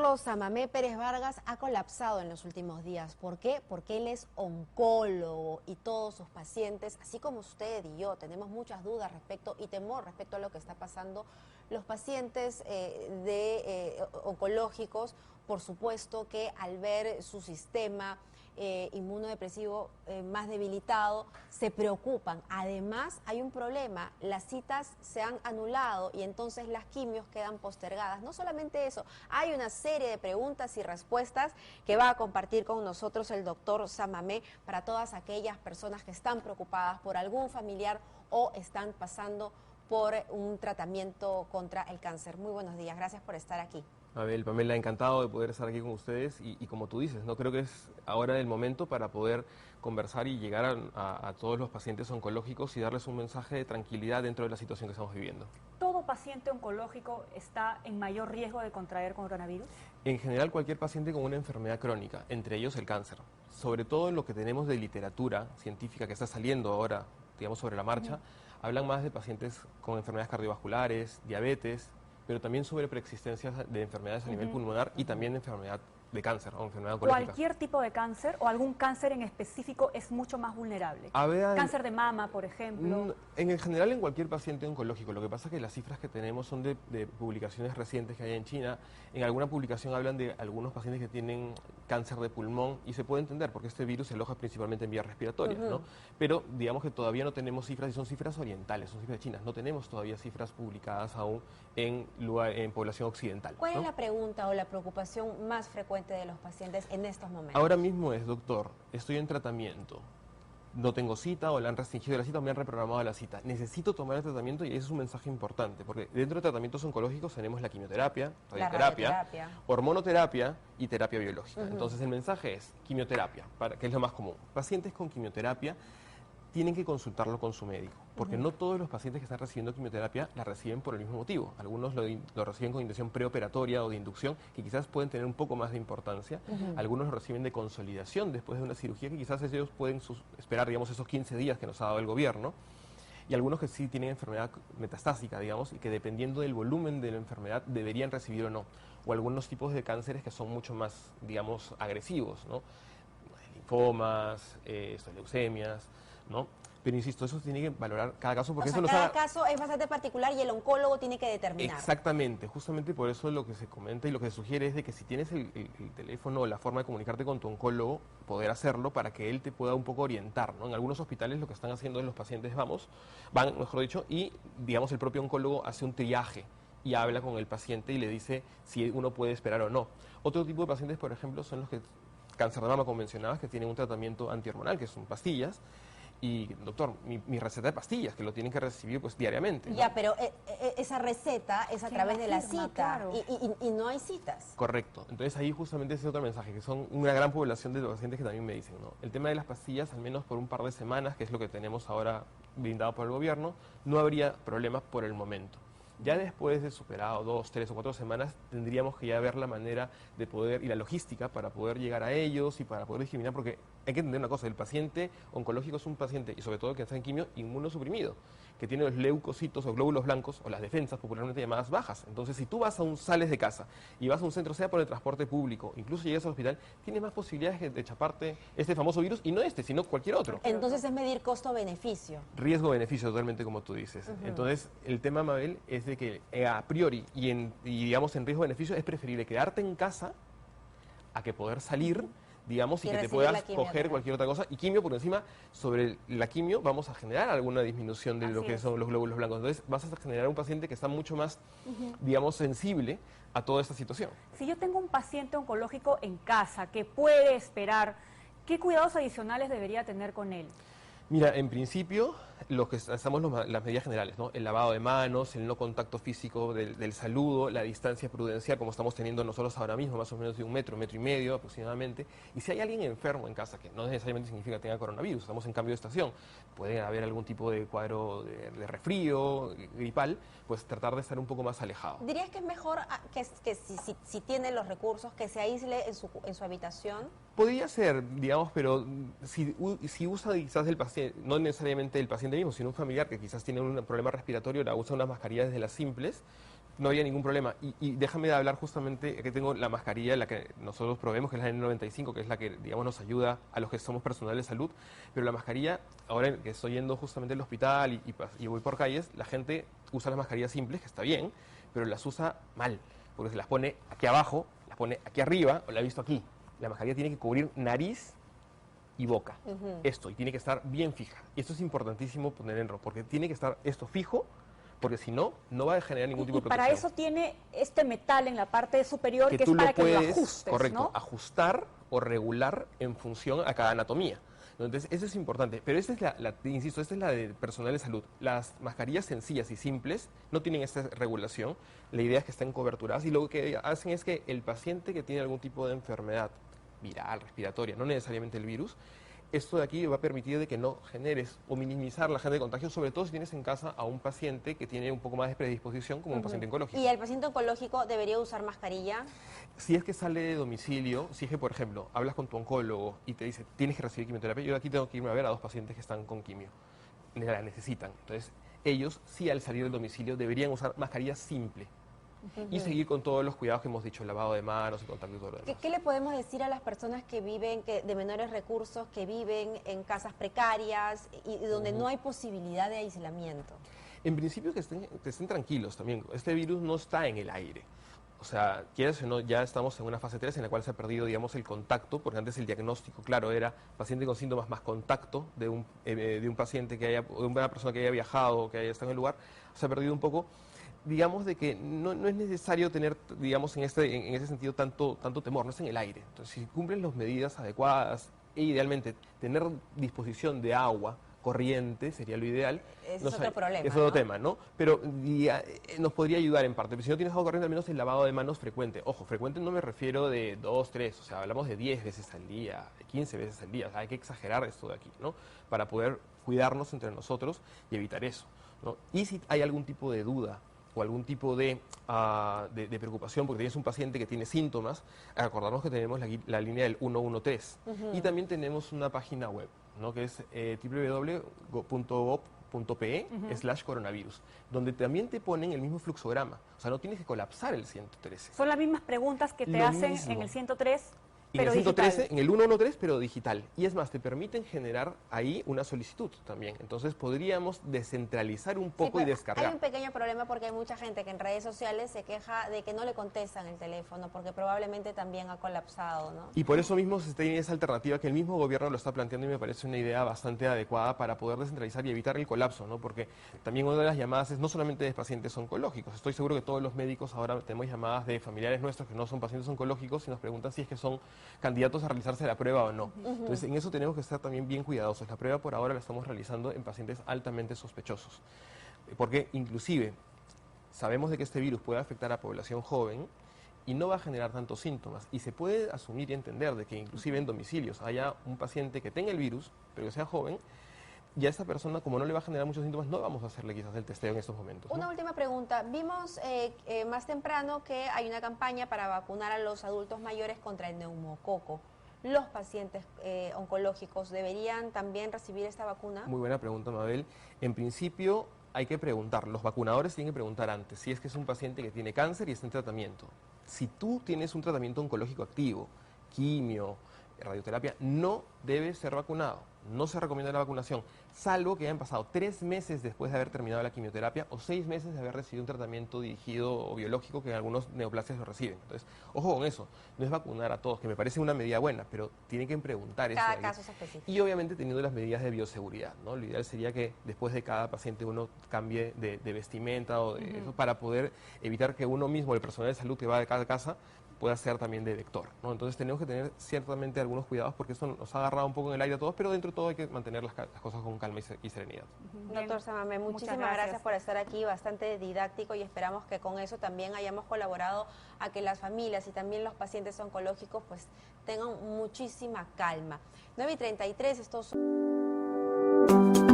Doctor Samamé Pérez Vargas ha colapsado en los últimos días. ¿Por qué? Porque él es oncólogo y todos sus pacientes, así como usted y yo, tenemos muchas dudas respecto y temor respecto a lo que está pasando. Los pacientes oncológicos, por supuesto que al ver su sistema inmunodepresivo más debilitado, se preocupan. Además, hay un problema, las citas se han anulado y entonces las quimios quedan postergadas. No solamente eso, hay una serie de preguntas y respuestas que va a compartir con nosotros el doctor Samamé para todas aquellas personas que están preocupadas por algún familiar o están pasando por un tratamiento contra el cáncer. Muy buenos días, gracias por estar aquí. Abel, Pamela, encantado de poder estar aquí con ustedes y como tú dices, no creo que es ahora el momento para poder conversar y llegar a todos los pacientes oncológicos y darles un mensaje de tranquilidad dentro de la situación que estamos viviendo. ¿Todo paciente oncológico está en mayor riesgo de contraer coronavirus? En general, cualquier paciente con una enfermedad crónica, entre ellos el cáncer. Sobre todo lo que tenemos de literatura científica que está saliendo ahora, digamos, sobre la marcha, hablan más de pacientes con enfermedades cardiovasculares, diabetes, pero también sobre preexistencias de enfermedades a nivel pulmonar y también enfermedad de cáncer o enfermedad oncológica. ¿Cualquier tipo de cáncer o algún cáncer en específico es mucho más vulnerable? Cáncer de mama, por ejemplo. En general, en cualquier paciente oncológico. Lo que pasa es que las cifras que tenemos son de publicaciones recientes que hay en China. En alguna publicación hablan de algunos pacientes que tienen cáncer de pulmón y se puede entender porque este virus se aloja principalmente en vías respiratorias, ¿no? Pero digamos que todavía no tenemos cifras y son cifras orientales, son cifras chinas. No tenemos todavía cifras publicadas aún en población occidental. ¿Cuál es la pregunta o la preocupación más frecuente de los pacientes en estos momentos? Ahora mismo es, doctor, estoy en tratamiento, no tengo cita o le han restringido la cita o me han reprogramado la cita. Necesito tomar el tratamiento y ese es un mensaje importante, porque dentro de tratamientos oncológicos tenemos la quimioterapia, radioterapia, hormonoterapia y terapia biológica. Entonces el mensaje es quimioterapia, que es lo más común. Pacientes con quimioterapia tienen que consultarlo con su médico, porque no todos los pacientes que están recibiendo quimioterapia la reciben por el mismo motivo. Algunos lo reciben con intención preoperatoria o de inducción, que quizás pueden tener un poco más de importancia. Algunos lo reciben de consolidación después de una cirugía, que quizás ellos pueden esperar, digamos, esos 15 días que nos ha dado el gobierno. Y algunos que sí tienen enfermedad metastásica, digamos, y que dependiendo del volumen de la enfermedad deberían recibir o no. O algunos tipos de cánceres que son mucho más, digamos, agresivos, ¿no? Linfomas, leucemias, ¿no? Pero insisto, eso tiene que valorar cada caso porque cada caso es bastante particular y el oncólogo tiene que determinar. Exactamente, justamente por eso lo que se comenta y lo que se sugiere es de que si tienes el teléfono o la forma de comunicarte con tu oncólogo, poder hacerlo para que él te pueda un poco orientar, ¿no? En algunos hospitales lo que están haciendo es los pacientes van, mejor dicho, y digamos el propio oncólogo hace un triaje y habla con el paciente y le dice si uno puede esperar o no. Otro tipo de pacientes, por ejemplo, son los que cáncer de mama, como mencionabas, que tienen un tratamiento antihormonal, que son pastillas. Y, doctor, mi receta de pastillas, que lo tienen que recibir pues diariamente, ¿no? Ya, pero esa receta es a través de la cita, claro. y no hay citas. Correcto. Entonces ahí justamente ese es otro mensaje, que son una gran población de los pacientes que también me dicen, ¿no? El tema de las pastillas, al menos por un par de semanas, que es lo que tenemos ahora brindado por el gobierno, no habría problemas por el momento. Ya después de superado 2, 3 o 4 semanas, tendríamos que ya ver la manera de poder, y la logística para poder llegar a ellos y para poder discriminar, porque hay que entender una cosa, el paciente oncológico es un paciente, y sobre todo el que está en quimio, inmunosuprimido, que tiene los leucocitos o glóbulos blancos, o las defensas popularmente llamadas bajas. Entonces, si tú sales de casa y vas a un centro, sea por el transporte público, incluso llegas al hospital, tienes más posibilidades de chaparte este famoso virus, y no sino cualquier otro. Entonces es medir costo-beneficio. Riesgo-beneficio, totalmente como tú dices. Entonces, el tema, Mabel, es de que a priori y digamos en riesgo-beneficio es preferible quedarte en casa a que poder salir, digamos, y que te puedas coger cualquier otra cosa. Y quimio, por encima, sobre la quimio vamos a generar alguna disminución de lo que son los glóbulos blancos. Entonces vas a generar un paciente que está mucho más, digamos, sensible a toda esta situación. Si yo tengo un paciente oncológico en casa que puede esperar, ¿qué cuidados adicionales debería tener con él? Mira, en principio, lo que estamos las medidas generales, ¿no? El lavado de manos, el no contacto físico del saludo, la distancia prudencial, como estamos teniendo nosotros ahora mismo, más o menos de 1 metro, 1,5 metros aproximadamente. Y si hay alguien enfermo en casa, que no necesariamente significa que tenga coronavirus, estamos en cambio de estación, puede haber algún tipo de cuadro de resfrío, gripal, pues tratar de estar un poco más alejado. ¿Dirías que es mejor que si tiene los recursos, que se aísle en su habitación? Podría ser, digamos, pero si usa quizás el paciente, no necesariamente el paciente mismo, sino un familiar que quizás tiene un problema respiratorio, usa unas mascarillas desde las simples, no había ningún problema. Y déjame hablar justamente, que tengo la mascarilla, la que nosotros proveemos, que es la N95, que es la que, digamos, nos ayuda a los que somos personal de salud. Pero la mascarilla, ahora que estoy yendo justamente al hospital y voy por calles, la gente usa las mascarillas simples, que está bien, pero las usa mal, porque se las pone aquí abajo, las pone aquí arriba, o la he visto aquí. La mascarilla tiene que cubrir nariz y boca, esto, y tiene que estar bien fija. Y esto es importantísimo poner en rojo, porque tiene que estar esto fijo, porque si no, no va a generar ningún tipo de protección. Para eso tiene este metal en la parte superior que tú es para lo que lo puedes, ajustes, correcto, ¿no? ajustar o regular en función a cada anatomía. Entonces, eso es importante. Pero esta es insisto, esta es la de personal de salud. Las mascarillas sencillas y simples no tienen esta regulación. La idea es que estén coberturadas y lo que hacen es que el paciente que tiene algún tipo de enfermedad viral, respiratoria, no necesariamente el virus, esto de aquí va a permitir de que no generes o minimizar la agente de contagio, sobre todo si tienes en casa a un paciente que tiene un poco más de predisposición, como un paciente oncológico. ¿Y el paciente oncológico debería usar mascarilla? Si es que sale de domicilio, si es que, por ejemplo, hablas con tu oncólogo y te dice, tienes que recibir quimioterapia, yo aquí tengo que irme a ver a 2 pacientes que están con quimio, la necesitan. Entonces, ellos sí al salir del domicilio deberían usar mascarilla simple. Y seguir con todos los cuidados que hemos dicho, el lavado de manos, el contacto y todo lo demás. ¿Qué le podemos decir a las personas que viven de menores recursos, que viven en casas precarias y donde no hay posibilidad de aislamiento? En principio que estén tranquilos también. Este virus no está en el aire. O sea, quieras o no, ya estamos en una fase 3 en la cual se ha perdido, digamos, el contacto, porque antes el diagnóstico, claro, era paciente con síntomas más contacto de un paciente que haya, de una persona que haya viajado, que haya estado en el lugar. Se ha perdido un poco. Digamos de que no es necesario tener, digamos, en ese sentido tanto temor, no es en el aire. Entonces, si cumplen las medidas adecuadas e idealmente tener disposición de agua corriente sería lo ideal. Ese es otro problema, es otro ¿no? tema, ¿no? Pero nos podría ayudar en parte. Pero si no tienes agua corriente, al menos el lavado de manos frecuente. Ojo, frecuente no me refiero de 2, 3, o sea, hablamos de 10 veces al día, de 15 veces al día. O sea, hay que exagerar esto de aquí, ¿no? Para poder cuidarnos entre nosotros y evitar eso, ¿no? Y si hay algún tipo de duda o algún tipo de preocupación porque tienes un paciente que tiene síntomas, acordarnos que tenemos la línea del 113 y también tenemos una página web, ¿no? Que es www.gov.pe/coronavirus, donde también te ponen el mismo fluxograma, o sea, no tienes que colapsar el 113. Son las mismas preguntas que te Lo hacen mismo. en el 103, En el pero 113, digital. en el 113, pero digital. Y es más, te permiten generar ahí una solicitud también. Entonces podríamos descentralizar un poco y pero descargar. hay un pequeño problema porque hay mucha gente que en redes sociales se queja de que no le contestan el teléfono porque probablemente también ha colapsado, ¿no? Y por eso mismo se tiene esa alternativa que el mismo gobierno lo está planteando y me parece una idea bastante adecuada para poder descentralizar y evitar el colapso, ¿no? Porque también una de las llamadas es no solamente de pacientes oncológicos. Estoy seguro que todos los médicos ahora tenemos llamadas de familiares nuestros que no son pacientes oncológicos y nos preguntan si es que son candidatos a realizarse la prueba o no. Entonces, en eso tenemos que estar también bien cuidadosos. La prueba por ahora la estamos realizando en pacientes altamente sospechosos. Porque inclusive sabemos de que este virus puede afectar a población joven y no va a generar tantos síntomas. Y se puede asumir y entender de que inclusive en domicilios haya un paciente que tenga el virus, pero que sea joven, y a esa persona, como no le va a generar muchos síntomas, no vamos a hacerle quizás el testeo en estos momentos, ¿no? Una última pregunta. Vimos más temprano que hay una campaña para vacunar a los adultos mayores contra el neumococo. ¿Los pacientes oncológicos deberían también recibir esta vacuna? Muy buena pregunta, Mabel. En principio hay que preguntar, los vacunadores tienen que preguntar antes si es que es un paciente que tiene cáncer y está en tratamiento. Si tú tienes un tratamiento oncológico activo, quimio, radioterapia, no debes ser vacunado. No se recomienda la vacunación, salvo que hayan pasado 3 meses después de haber terminado la quimioterapia o 6 meses de haber recibido un tratamiento dirigido o biológico que en algunos neoplasias lo reciben. Entonces, ojo con eso, no es vacunar a todos, que me parece una medida buena, pero tienen que preguntar eso. Cada caso es específico. Y obviamente teniendo las medidas de bioseguridad, ¿no? Lo ideal sería que después de cada paciente uno cambie de vestimenta o de eso para poder evitar que uno mismo, el personal de salud que va de cada casa, pueda ser también de vector, ¿no? Entonces tenemos que tener ciertamente algunos cuidados porque esto nos ha agarrado un poco en el aire a todos, pero dentro de todo hay que mantener las cosas con calma y serenidad. Doctor Samamé, muchísimas gracias por estar aquí, bastante didáctico, y esperamos que con eso también hayamos colaborado a que las familias y también los pacientes oncológicos pues tengan muchísima calma. 9:33, estos son...